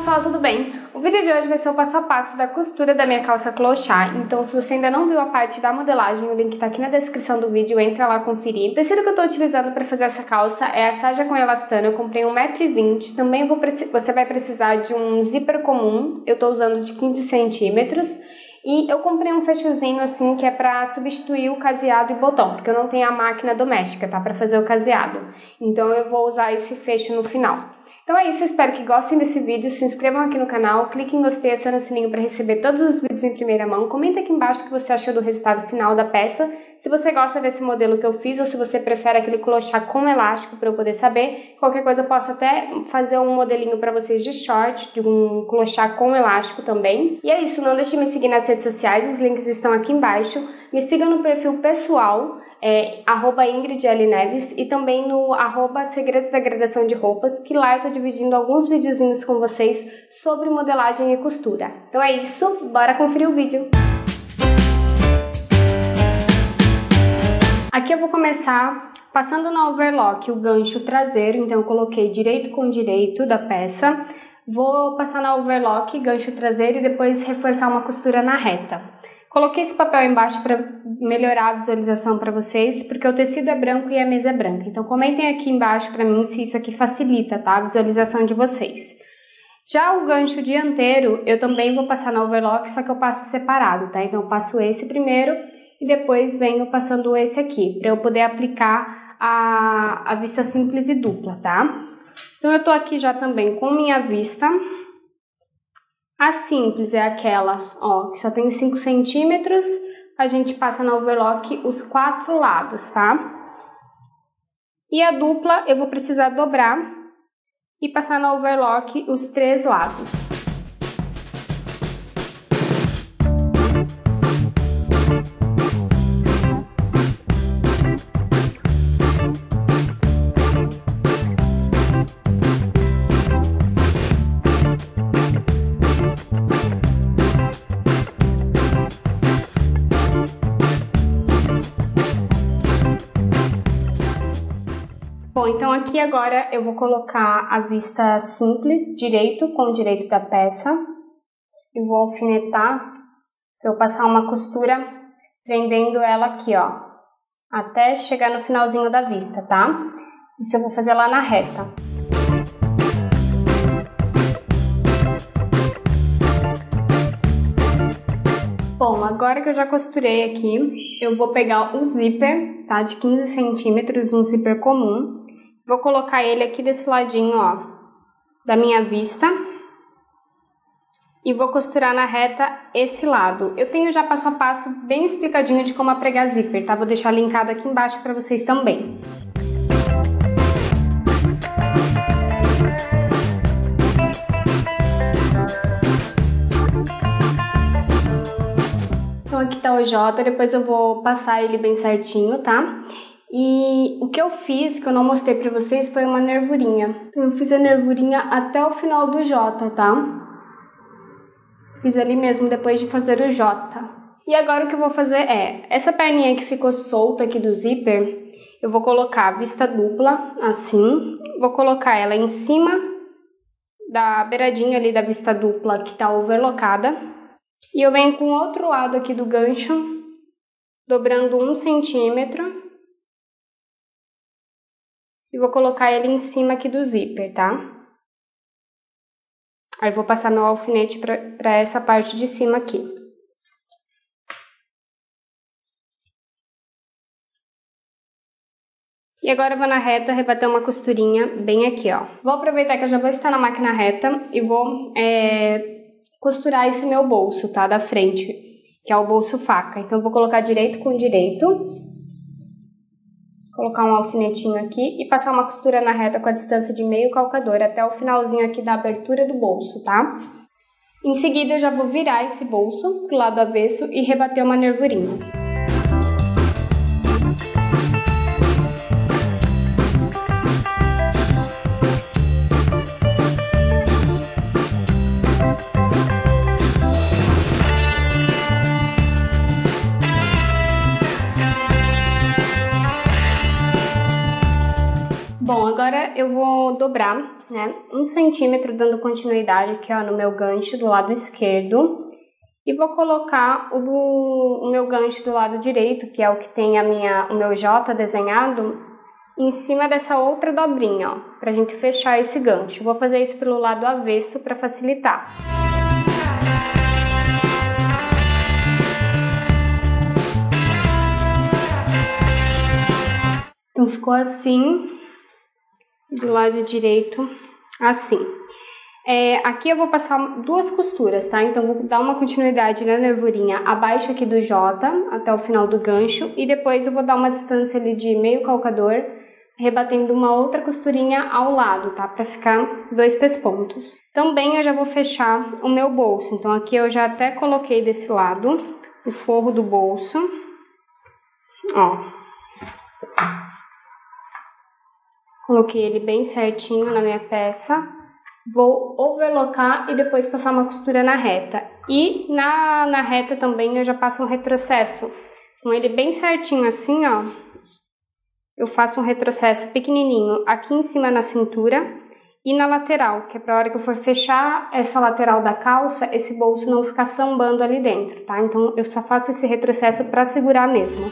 pessoal, tudo bem? O vídeo de hoje vai ser o passo a passo da costura da minha calça clochard. Então, se você ainda não viu a parte da modelagem, o link tá aqui na descrição do vídeo, entra lá conferir. O tecido que eu tô utilizando para fazer essa calça é a sarja com elastano. Eu comprei 1,20 m. Também você vai precisar de um zíper comum. Eu tô usando de 15 centímetros. E eu comprei um fechozinho assim que é para substituir o caseado e botão, porque eu não tenho a máquina doméstica, tá? Para fazer o caseado. Então eu vou usar esse fecho no final. Então é isso, eu espero que gostem desse vídeo, se inscrevam aqui no canal, cliquem em gostei e acione o sininho para receber todos os vídeos em primeira mão. Comenta aqui embaixo o que você achou do resultado final da peça, se você gosta desse modelo que eu fiz ou se você prefere aquele clochard com elástico para eu poder saber. Qualquer coisa eu posso até fazer um modelinho para vocês de short, de um clochard com elástico também. E é isso, não deixe de me seguir nas redes sociais, os links estão aqui embaixo. Me sigam no perfil pessoal, @IngridLNeves, e também no @Segredos da Gradação de Roupas, que lá eu tô dividindo alguns videozinhos com vocês sobre modelagem e costura. Então é isso, bora conferir o vídeo! Aqui eu vou começar passando na overlock o gancho traseiro, então eu coloquei direito com direito da peça. Vou passar na overlock, gancho traseiro e depois reforçar uma costura na reta. Coloquei esse papel embaixo para melhorar a visualização para vocês, porque o tecido é branco e a mesa é branca. Então comentem aqui embaixo para mim se isso aqui facilita, tá? A visualização de vocês. Já o gancho dianteiro, eu também vou passar na overlock, só que eu passo separado, tá? Então eu passo esse primeiro e depois venho passando esse aqui, para eu poder aplicar a vista simples e dupla, tá? Então eu tô aqui já também com minha vista. A simples é aquela, ó, que só tem 5 centímetros, a gente passa na overlock os 4 lados, tá? E a dupla eu vou precisar dobrar e passar na overlock os 3 lados. Bom, então aqui agora eu vou colocar a vista simples, direito com direito da peça. E vou alfinetar para eu passar uma costura prendendo ela aqui, ó, até chegar no finalzinho da vista, tá? Isso eu vou fazer lá na reta. Bom, agora que eu já costurei aqui, eu vou pegar o zíper, tá? De 15 centímetros, um zíper comum. Vou colocar ele aqui desse ladinho, ó, da minha vista. E vou costurar na reta esse lado. Eu tenho já passo a passo bem explicadinho de como pregar zíper, tá? Vou deixar linkado aqui embaixo para vocês também. Então aqui tá o J, depois eu vou passar ele bem certinho, tá? E o que eu fiz, que eu não mostrei pra vocês, foi uma nervurinha. Então eu fiz a nervurinha até o final do J, tá? Fiz ali mesmo, depois de fazer o J. E agora o que eu vou fazer é, essa perninha que ficou solta aqui do zíper, eu vou colocar a vista dupla, assim. Vou colocar ela em cima da beiradinha ali da vista dupla, que tá overlockada. E eu venho com o outro lado aqui do gancho, dobrando 1 centímetro. E vou colocar ele em cima aqui do zíper, tá? Aí vou passar meu alfinete pra essa parte de cima aqui. E agora eu vou na reta rebater uma costurinha bem aqui, ó. Vou aproveitar que eu já vou estar na máquina reta e vou costurar esse meu bolso, tá? Da frente, que é o bolso faca. Então eu vou colocar direito com direito. Colocar um alfinetinho aqui e passar uma costura na reta com a distância de meio calcador até o finalzinho aqui da abertura do bolso, tá? Em seguida eu já vou virar esse bolso pro lado avesso e rebater uma nervurinha. Bom, agora eu vou dobrar né, 1 centímetro, dando continuidade aqui, ó, no meu gancho do lado esquerdo. E vou colocar o meu gancho do lado direito, que é o que tem o meu J desenhado, em cima dessa outra dobrinha, ó, pra gente fechar esse gancho. Vou fazer isso pelo lado avesso para facilitar. Então ficou assim, do lado direito, assim. Aqui eu vou passar 2 costuras, tá? Então vou dar uma continuidade na nervurinha abaixo aqui do J, até o final do gancho, e depois eu vou dar uma distância ali de meio calcador, rebatendo uma outra costurinha ao lado, tá? Pra ficar 2 pespontos. Também eu já vou fechar o meu bolso, então aqui eu já até coloquei desse lado o forro do bolso, ó. Coloquei ele bem certinho na minha peça. Vou overlocar e depois passar uma costura na reta. E na reta também eu já passo um retrocesso. Com ele bem certinho assim, ó. Eu faço um retrocesso pequenininho aqui em cima na cintura e na lateral, que é pra hora que eu for fechar essa lateral da calça, esse bolso não ficar sambando ali dentro, tá? Então eu só faço esse retrocesso pra segurar mesmo.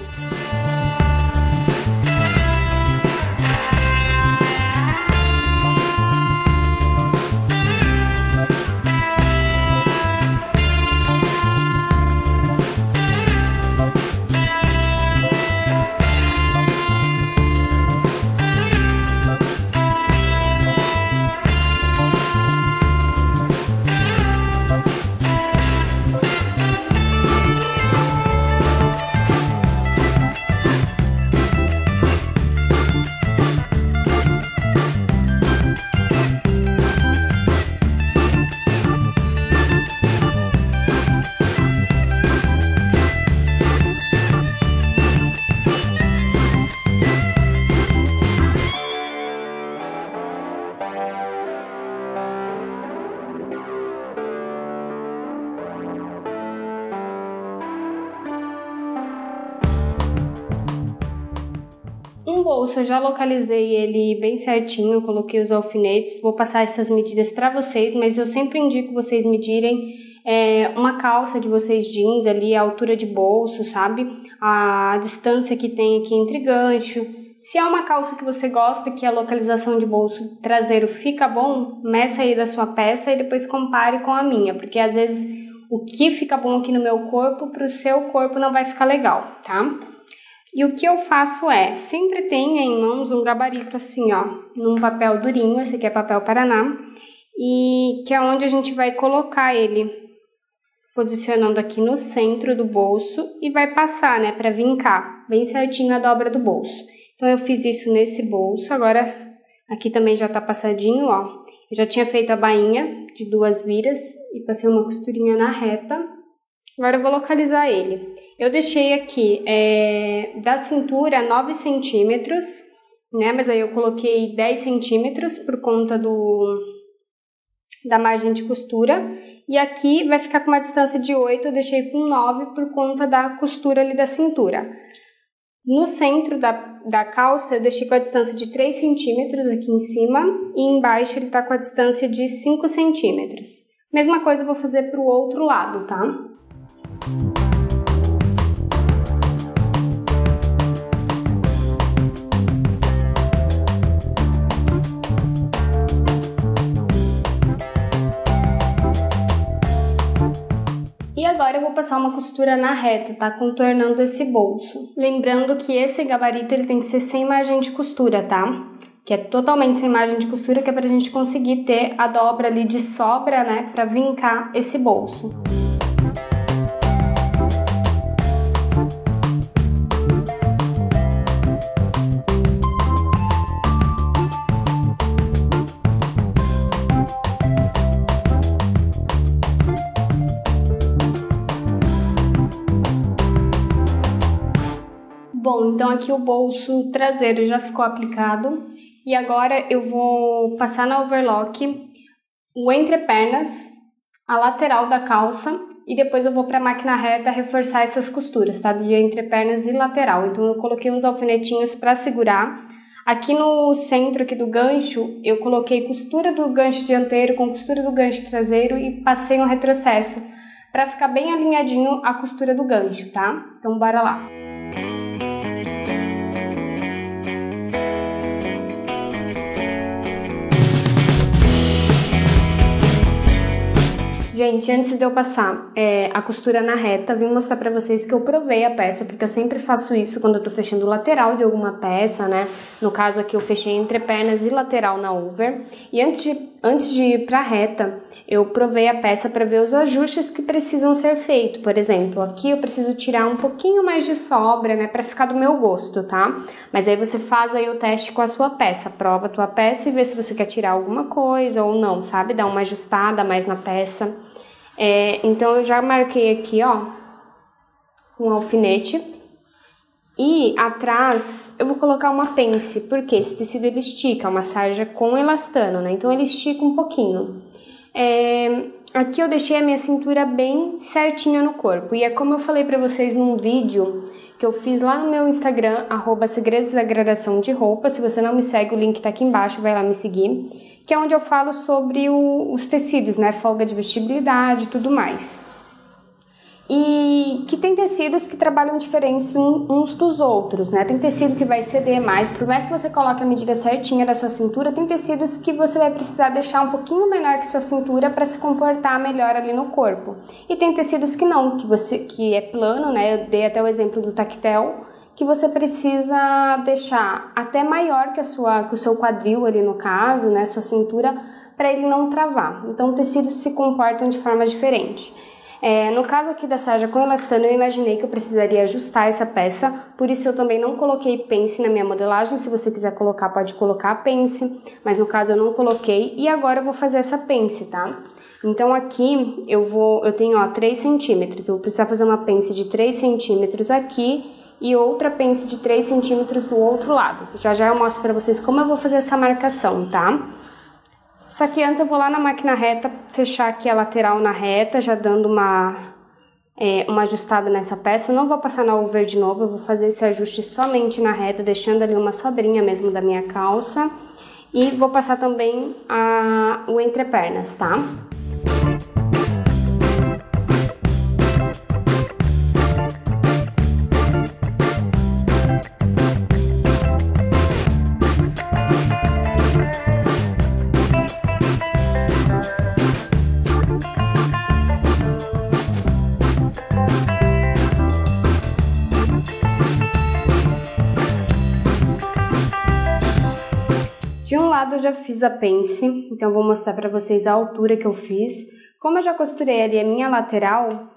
Um bolso, eu já localizei ele bem certinho, coloquei os alfinetes, vou passar essas medidas para vocês, mas eu sempre indico vocês medirem uma calça de vocês jeans ali, a altura de bolso, sabe? A distância que tem aqui entre gancho. Se é uma calça que você gosta, que a localização de bolso traseiro fica bom, meça aí da sua peça e depois compare com a minha, porque às vezes o que fica bom aqui no meu corpo, pro seu corpo não vai ficar legal, tá? E o que eu faço sempre tenha em mãos um gabarito assim, ó, num papel durinho, esse aqui é papel Paraná, e que é onde a gente vai colocar ele, posicionando aqui no centro do bolso e vai passar, né, pra vincar bem certinho a dobra do bolso. Então eu fiz isso nesse bolso, agora aqui também já tá passadinho, ó. Eu já tinha feito a bainha de 2 viras e passei uma costurinha na reta. Agora eu vou localizar ele. Eu deixei aqui da cintura 9 centímetros, né? Mas aí eu coloquei 10 centímetros por conta da margem de costura. E aqui vai ficar com uma distância de 8, eu deixei com 9 por conta da costura ali da cintura. No centro da calça eu deixei com a distância de 3 centímetros aqui em cima e embaixo ele tá com a distância de 5 centímetros. Mesma coisa eu vou fazer para o outro lado, tá? E agora eu vou passar uma costura na reta, tá? Contornando esse bolso. Lembrando que esse gabarito ele tem que ser sem margem de costura, tá? Que é totalmente sem margem de costura, que é pra gente conseguir ter a dobra ali de sobra, né? Pra vincar esse bolso. Bom, então aqui o bolso traseiro já ficou aplicado e agora eu vou passar na overlock o entrepernas, a lateral da calça e depois eu vou para a máquina reta reforçar essas costuras, tá? De entrepernas e lateral. Então eu coloquei uns alfinetinhos para segurar. Aqui no centro aqui do gancho, eu coloquei costura do gancho dianteiro com costura do gancho traseiro e passei um retrocesso para ficar bem alinhadinho a costura do gancho, tá? Então bora lá. Gente, antes de eu passar a costura na reta, vim mostrar pra vocês que eu provei a peça, porque eu sempre faço isso quando eu tô fechando o lateral de alguma peça, né? No caso aqui eu fechei entrepernas e lateral na over. E antes de ir pra reta, eu provei a peça para ver os ajustes que precisam ser feitos. Por exemplo, aqui eu preciso tirar um pouquinho mais de sobra, né? Pra ficar do meu gosto, tá? Mas aí você faz aí o teste com a sua peça, prova a tua peça e vê se você quer tirar alguma coisa ou não, sabe? Dá uma ajustada mais na peça. Então eu já marquei aqui, ó, com um alfinete, e atrás eu vou colocar uma pence, porque esse tecido ele estica, uma sarja com elastano, né? Então ele estica um pouquinho. Aqui eu deixei a minha cintura bem certinha no corpo, e é como eu falei pra vocês num vídeo que eu fiz lá no meu Instagram, @segredos da gradação de roupa. Se você não me segue, o link tá aqui embaixo, vai lá me seguir, que é onde eu falo sobre os tecidos, né, folga de vestibilidade e tudo mais. E que tem tecidos que trabalham diferentes uns dos outros, né? Tem tecido que vai ceder mais, por mais que você coloque a medida certinha da sua cintura, tem tecidos que você vai precisar deixar um pouquinho menor que sua cintura para se comportar melhor ali no corpo. E tem tecidos que não, que é plano, né? Eu dei até o exemplo do tactel, que você precisa deixar até maior que o seu quadril ali no caso, né? Sua cintura, para ele não travar. Então, tecidos se comportam de forma diferente. No caso aqui da sarja com elastano, eu imaginei que eu precisaria ajustar essa peça, por isso eu também não coloquei pence na minha modelagem. Se você quiser colocar, pode colocar a pence, mas no caso eu não coloquei, e agora eu vou fazer essa pence, tá? Então aqui eu tenho, ó, 3 centímetros, eu vou precisar fazer uma pence de 3 centímetros aqui e outra pence de 3 centímetros do outro lado. Já eu mostro pra vocês como eu vou fazer essa marcação, tá? Só que antes eu vou lá na máquina reta, fechar aqui a lateral na reta, já dando uma ajustada nessa peça. Não vou passar na over de novo, eu vou fazer esse ajuste somente na reta, deixando ali uma sobrinha mesmo da minha calça. E vou passar também o entrepernas, tá? De um lado eu já fiz a pence, então vou mostrar para vocês a altura que eu fiz. Como eu já costurei ali a minha lateral,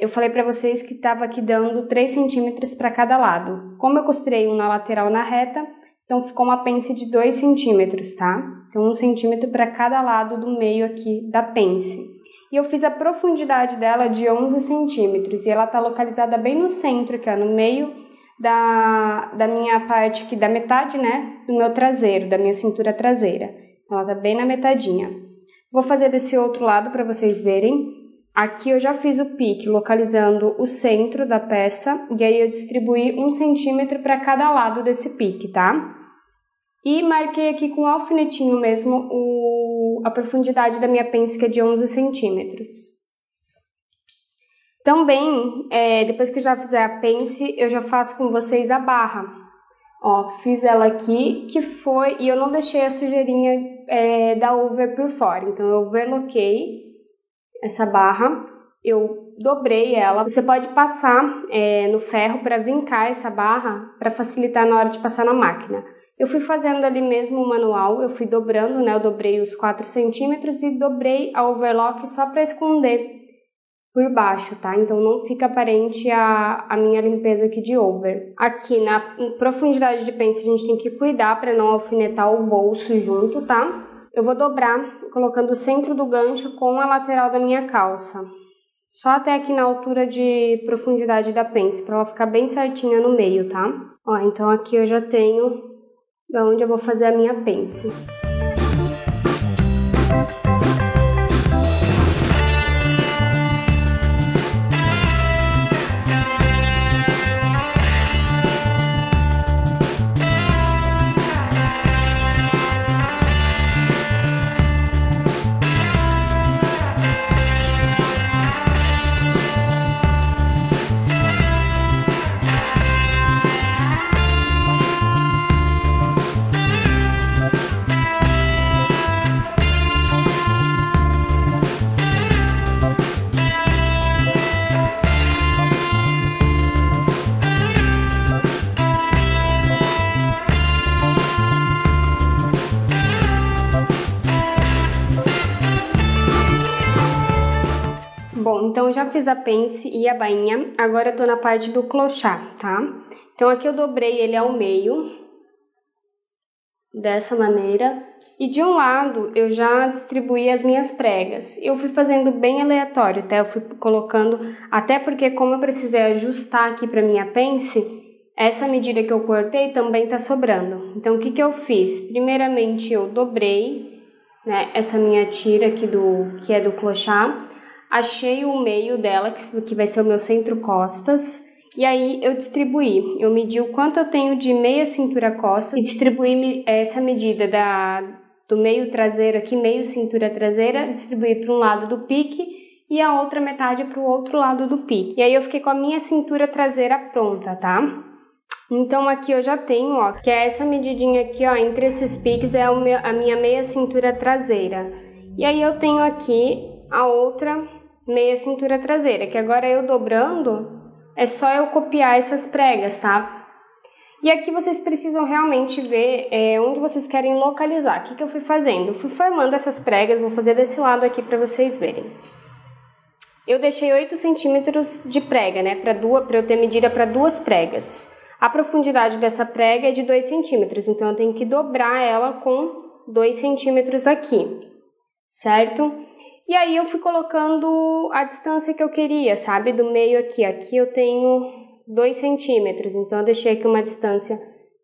eu falei para vocês que estava aqui dando 3 centímetros para cada lado. Como eu costurei um na lateral na reta, então ficou uma pence de 2 centímetros, tá? Então 1 centímetro para cada lado do meio aqui da pence. E eu fiz a profundidade dela de 11 centímetros, e ela tá localizada bem no centro aqui, ó, no meio da minha parte aqui, da metade, né, do meu traseiro, da minha cintura traseira. Ela tá bem na metadinha. Vou fazer desse outro lado para vocês verem. Aqui eu já fiz o pique, localizando o centro da peça, e aí eu distribuí 1 centímetro para cada lado desse pique, tá? E marquei aqui com um alfinetinho mesmo a profundidade da minha pence, que é de 11 centímetros. Também, depois que eu já fizer a pence, eu já faço com vocês a barra. Ó, fiz ela aqui, e eu não deixei a sujeirinha da over por fora. Então, eu overloquei essa barra, eu dobrei ela. Você pode passar no ferro para vincar essa barra, para facilitar na hora de passar na máquina. Eu fui fazendo ali mesmo o manual, eu fui dobrando, né? Eu dobrei os 4 centímetros e dobrei a overlock só para esconder por baixo, tá? Então não fica aparente a minha limpeza aqui de over. Aqui na profundidade de pence a gente tem que cuidar para não alfinetar o bolso junto, tá? Eu vou dobrar colocando o centro do gancho com a lateral da minha calça. Só até aqui na altura de profundidade da pence, para ela ficar bem certinha no meio, tá? Ó, então aqui eu já tenho da onde eu vou fazer a minha pence. Bom, então eu já fiz a pence e a bainha, agora eu tô na parte do clochard, tá? Então aqui eu dobrei ele ao meio, dessa maneira, e de um lado eu já distribuí as minhas pregas. Eu fui fazendo bem aleatório, tá? Eu fui colocando, até porque como eu precisei ajustar aqui pra minha pence, essa medida que eu cortei também tá sobrando. Então o que que eu fiz? Primeiramente eu dobrei, né, essa minha tira aqui que é do clochard, achei o meio dela, que vai ser o meu centro-costas, e aí eu distribuí. Eu medi o quanto eu tenho de meia cintura costas e distribuí essa medida do meio traseiro aqui, meio cintura traseira, distribuí para um lado do pique e a outra metade para o outro lado do pique. E aí eu fiquei com a minha cintura traseira pronta, tá? Então aqui eu já tenho, ó, que é essa medidinha aqui, ó, entre esses piques é a minha meia cintura traseira. E aí eu tenho aqui a outra meia cintura traseira, que agora eu dobrando, é só eu copiar essas pregas, tá? E aqui vocês precisam realmente ver onde vocês querem localizar. O que eu fui fazendo? Eu fui formando essas pregas, vou fazer desse lado aqui para vocês verem. Eu deixei 8 centímetros de prega, né, para eu ter medida para 2 pregas. A profundidade dessa prega é de 2 centímetros, então eu tenho que dobrar ela com 2 centímetros aqui, certo? E aí eu fui colocando a distância que eu queria, sabe? Do meio aqui. Aqui eu tenho 2 centímetros, então eu deixei aqui uma distância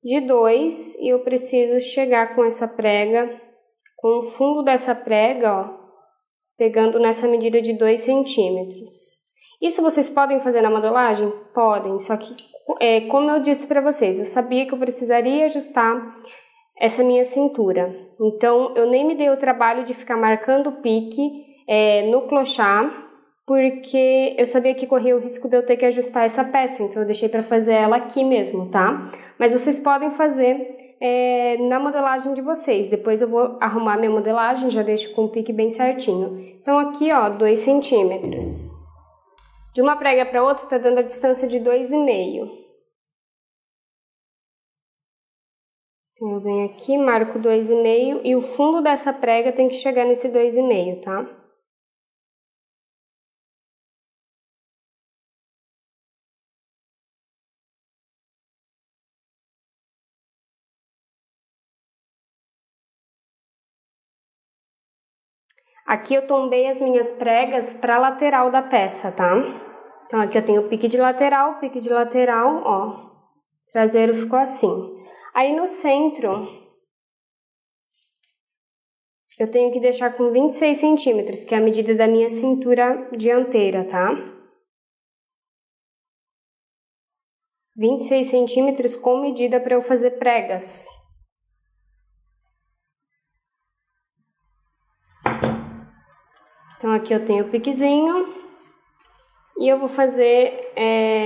de 2 e eu preciso chegar com essa prega, com o fundo dessa prega, ó, pegando nessa medida de 2 centímetros. Isso vocês podem fazer na modelagem? Podem, só que como eu disse para vocês, eu sabia que eu precisaria ajustar essa minha cintura. Então, eu nem me dei o trabalho de ficar marcando o pique no clochard, porque eu sabia que corria o risco de eu ter que ajustar essa peça, então eu deixei para fazer ela aqui mesmo, tá? Mas vocês podem fazer na modelagem de vocês. Depois eu vou arrumar minha modelagem, já deixo com o pique bem certinho. Então, aqui, ó, 2 centímetros. De uma prega para outra, tá dando a distância de 2,5. Então, eu venho aqui, marco 2,5 e o fundo dessa prega tem que chegar nesse 2,5, tá? Aqui eu tombei as minhas pregas para a lateral da peça, tá? Então, aqui eu tenho pique de lateral, ó. O traseiro ficou assim. Aí no centro, eu tenho que deixar com 26 centímetros, que é a medida da minha cintura dianteira, tá? 26 centímetros com medida para eu fazer pregas. Então, aqui eu tenho o piquezinho e eu vou fazer,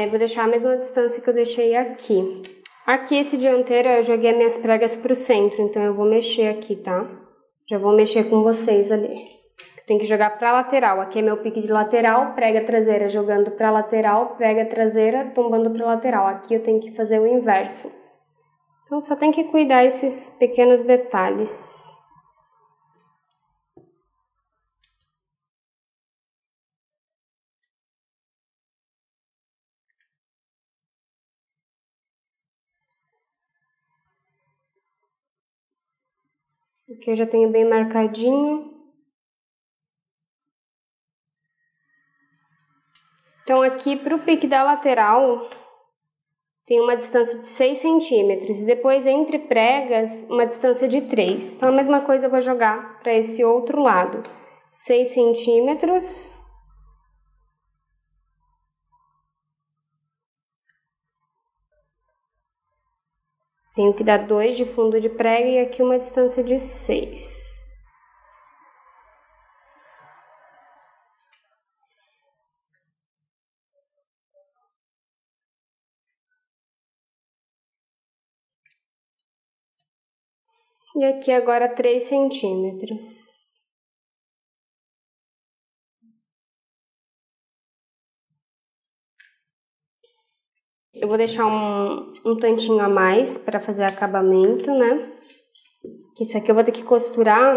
vou deixar a mesma distância que eu deixei aqui. Aqui, esse dianteiro, eu joguei as minhas pregas pro centro, então eu vou mexer aqui, tá? Já vou mexer com vocês ali. Tem que jogar pra lateral. Aqui é meu pique de lateral, prega traseira jogando pra lateral, prega traseira tombando pra lateral. Aqui eu tenho que fazer o inverso. Então, só tem que cuidar esses pequenos detalhes. Aqui eu já tenho bem marcadinho. Então, aqui para o pique da lateral, tem uma distância de 6 centímetros. E depois, entre pregas, uma distância de 3. Então, a mesma coisa eu vou jogar para esse outro lado. 6 centímetros. Tenho que dar 2 de fundo de prega e aqui uma distância de 6. E aqui agora 3 centímetros. Eu vou deixar um tantinho a mais para fazer acabamento, né? Isso aqui eu vou ter que costurar.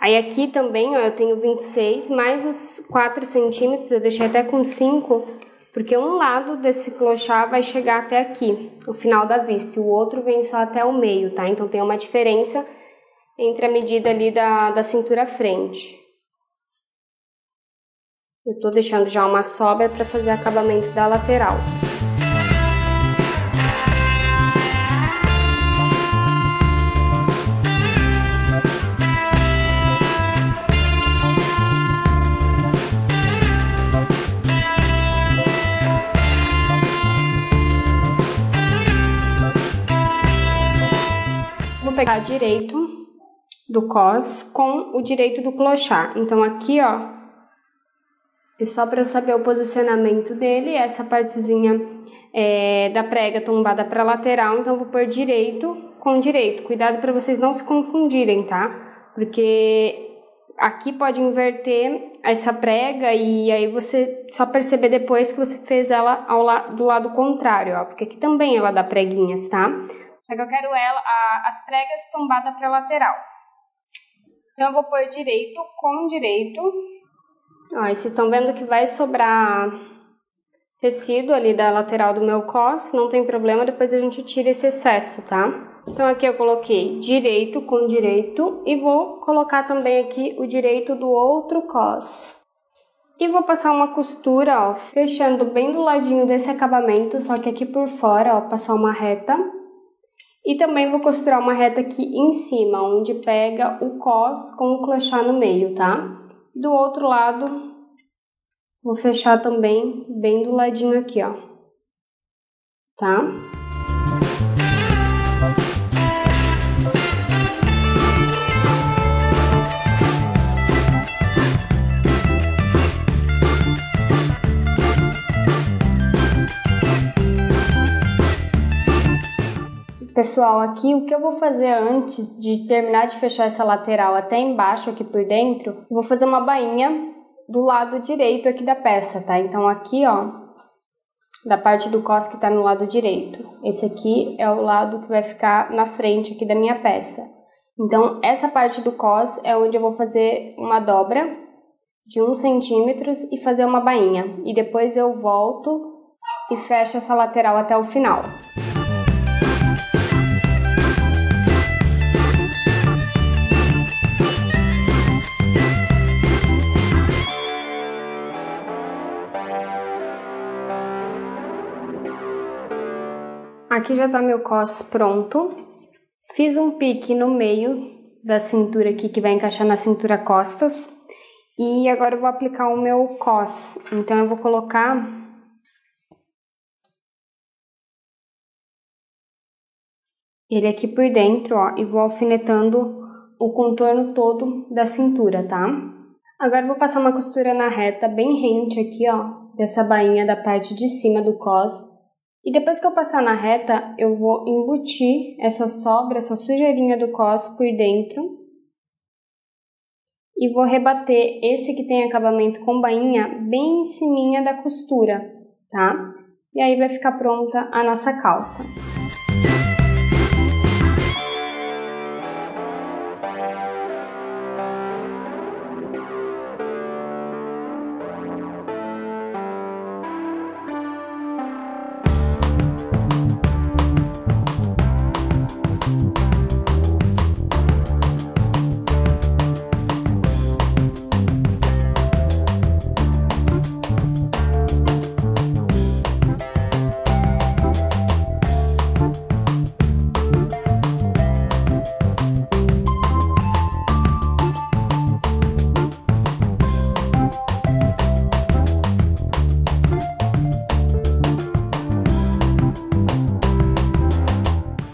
Aí aqui também, ó, eu tenho 26, mais os 4 centímetros, eu deixei até com 5, porque um lado desse clochard vai chegar até aqui, o final da vista, e o outro vem só até o meio, tá? Então tem uma diferença entre a medida ali da cintura à frente. Eu tô deixando já uma sobra para fazer acabamento da lateral. Vou pegar direito do cos com o direito do clochard. Então aqui, ó, é só para eu saber o posicionamento dele, essa partezinha da prega tombada para lateral, então eu vou pôr direito com direito. Cuidado para vocês não se confundirem, tá? Porque aqui pode inverter essa prega e aí você só perceber depois que você fez ela do lado contrário, ó. Porque aqui também ela dá preguinhas, tá? Só que eu quero as pregas tombadas para lateral. Então eu vou pôr direito com direito. Ó, e vocês estão vendo que vai sobrar tecido ali da lateral do meu cos, não tem problema, depois a gente tira esse excesso, tá? Então aqui eu coloquei direito com direito e vou colocar também aqui o direito do outro cos. E vou passar uma costura, ó, fechando bem do ladinho desse acabamento, só que aqui por fora, ó, passar uma reta. E também vou costurar uma reta aqui em cima, onde pega o cos com o clochard no meio, tá? Do outro lado, vou fechar também bem do ladinho aqui, ó, tá? Pessoal, aqui o que eu vou fazer antes de terminar de fechar essa lateral até embaixo aqui por dentro, eu vou fazer uma bainha do lado direito aqui da peça, tá? Então aqui, ó, da parte do cos que tá no lado direito. Esse aqui é o lado que vai ficar na frente aqui da minha peça. Então essa parte do cos é onde eu vou fazer uma dobra de 1 centímetro e fazer uma bainha. E depois eu volto e fecho essa lateral até o final. Aqui já tá meu cos pronto. Fiz um pique no meio da cintura aqui, que vai encaixar na cintura costas. E agora eu vou aplicar o meu cos. Então eu vou colocar ele aqui por dentro, ó, e vou alfinetando o contorno todo da cintura, tá? Agora eu vou passar uma costura na reta bem rente aqui, ó, dessa bainha da parte de cima do cos. E depois que eu passar na reta, eu vou embutir essa sobra, essa sujeirinha do cos por dentro. E vou rebater esse que tem acabamento com bainha bem em ciminha da costura, tá? E aí vai ficar pronta a nossa calça.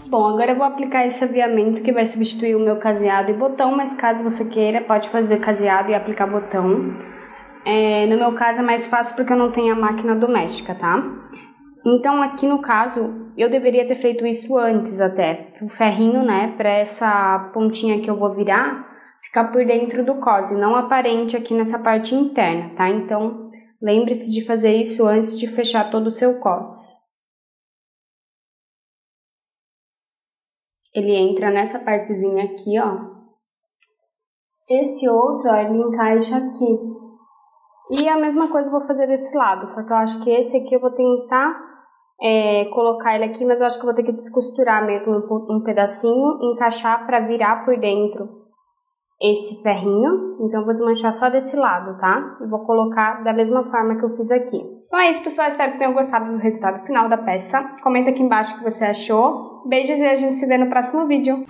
Bom, agora eu vou aplicar esse aviamento que vai substituir o meu caseado e botão, mas caso você queira, pode fazer caseado e aplicar botão. No meu caso é mais fácil porque eu não tenho a máquina doméstica, tá? Então aqui no caso, eu deveria ter feito isso antes até, o ferrinho, né, para essa pontinha que eu vou virar, ficar por dentro do cos e não aparente aqui nessa parte interna, tá? Então lembre-se de fazer isso antes de fechar todo o seu cos. Ele entra nessa partezinha aqui, ó. Esse outro, ó, ele encaixa aqui. E a mesma coisa eu vou fazer desse lado, só que eu acho que esse aqui eu vou tentar colocar ele aqui, mas eu acho que eu vou ter que descosturar mesmo um pedacinho, encaixar para virar por dentro esse ferrinho. Então eu vou desmanchar só desse lado, tá? E vou colocar da mesma forma que eu fiz aqui. Então é isso, pessoal, espero que tenham gostado do resultado final da peça. Comenta aqui embaixo o que você achou. Beijos e a gente se vê no próximo vídeo.